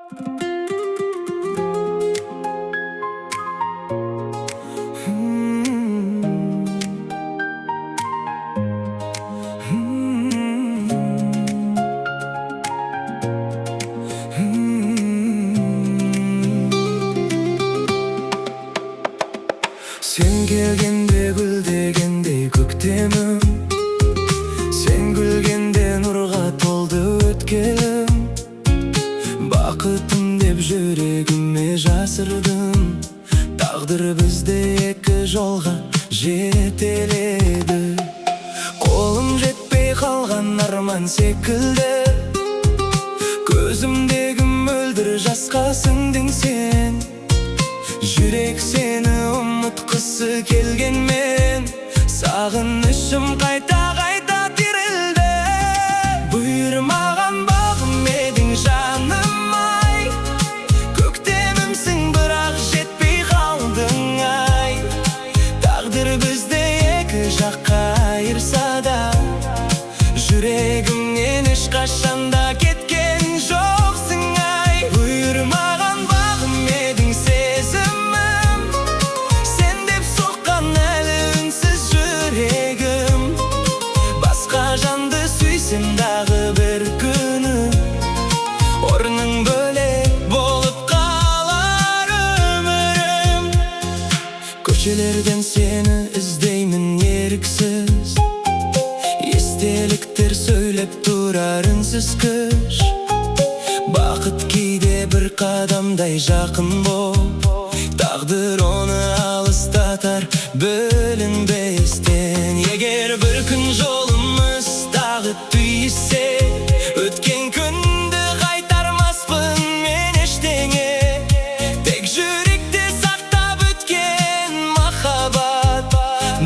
Sen kelgende gülдегендей көктемім, сен күлгенде нұрға толды өткелім. Бақытым деп жүрегіме жасырдым, тағдыр бізді екі жолға жетеледі. Қолым жетпей қалған арман секілді, көзімдегі мөлдір жасқа сіңдің сен. Жүрек сені ұмытқысы келгенмен, сағынышым қайта-қайта тірілді. Бұйырмаған бағым едің жаным-ай, көктемімсің бірақ жетпей қалдың ай. Тағдыр бізді екі жаққа айырса да, жүрегімнен ешқашанда кеткен жоқсың ай. Бұйырмаған бағым едің сезімім, сен деп соққан әлі үнсіз жүрегім. Басқа жанды сүйсем дағы бір күні, орның бөлек болып қалар өмірім. Көшелерден сені іздеймін еріксіз, естеліктер сөйлеп тұрар үнсіз күш. Бақыт кейде бір қадамдай жақын боп, тағдыр оны алыстатар бөлінбестен. Егер бір күн жолымыз тағы түйіссе, өткен күнді қайтармаспын мен ештеңе. Тек жүректе сақтап өткен махаббат,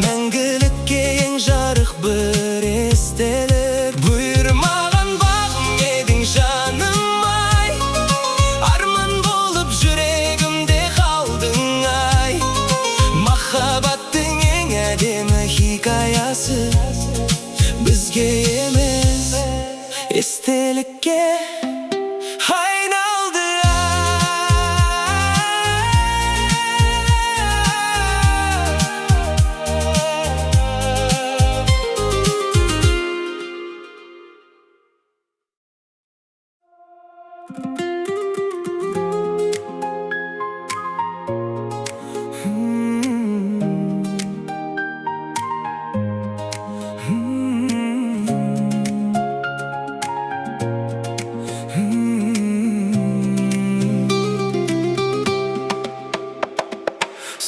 мәңгілікке ең жарық бір естелік. Бұйырмаған бағым едің жаным-ай, арман болып жүрегімде қалдың ай. Махаббаттың ең әдемі хикаясы бізге емес, естелікке айналды.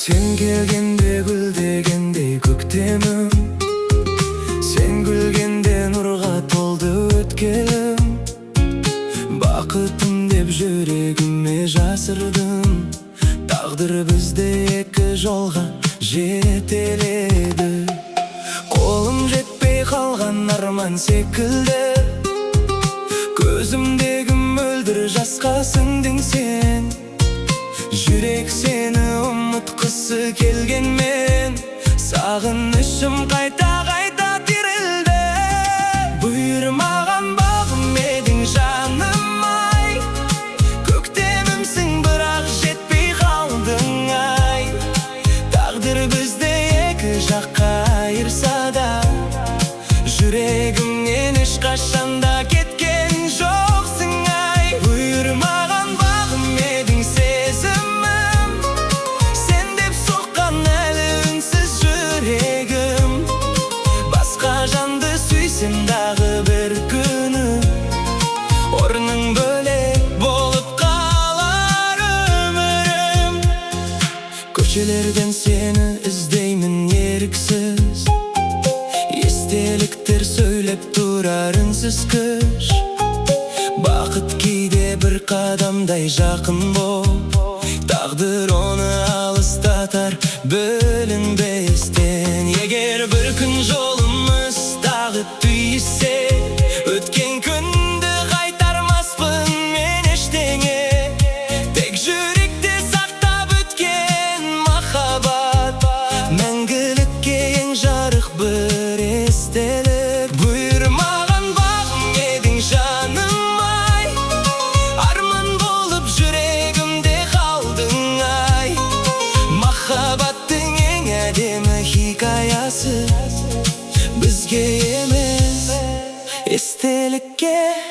Sen келгенде гүлдегендей көктемім, сен күлгенде нұрға толды өткелім. Бақытым деп жүрегіме жасырдым, тағдыр бізді екі жолға жетеледі. Қолым жетпей қалған арман секілді, көзімдегі мөлдір жасқа сіңдің сен. Жүрек сені ұмытқысы келгенмен, сағынышым қайта-қайта тірілді. Бұйырмаған бағым едің жаным-ай, көктемімсің бірақ жетпей қалдың ай. Тағдыр бізді екі жаққа айырса да, жүрегімнен ешқашанда кеткен жоқсың ай. Бұйырмаған бағым едің сезімім, сен деп соққан әлі үнсіз жүрегім. Басқа жанды сүйсем дағы бір күні, орның бөлек болып қалар өмірім. Көшелерден сені іздеймін еріксіз, естеліктер сөйлеп тұрар үнсіз күш. Бақыт кейде бір қадамдай жақын боп, тағдыр оны алыстатар бөлінбестен. Егер бір күн жолымыз тағы түйіссе, өткен күнді қайтармаспын мен ештеңе. Тек жүректе сақтап өткен махаббат, мәңгілікке ең жарық бір естелік. Бұйырмаған бағым едің жаным-ай, арман болып ertelikке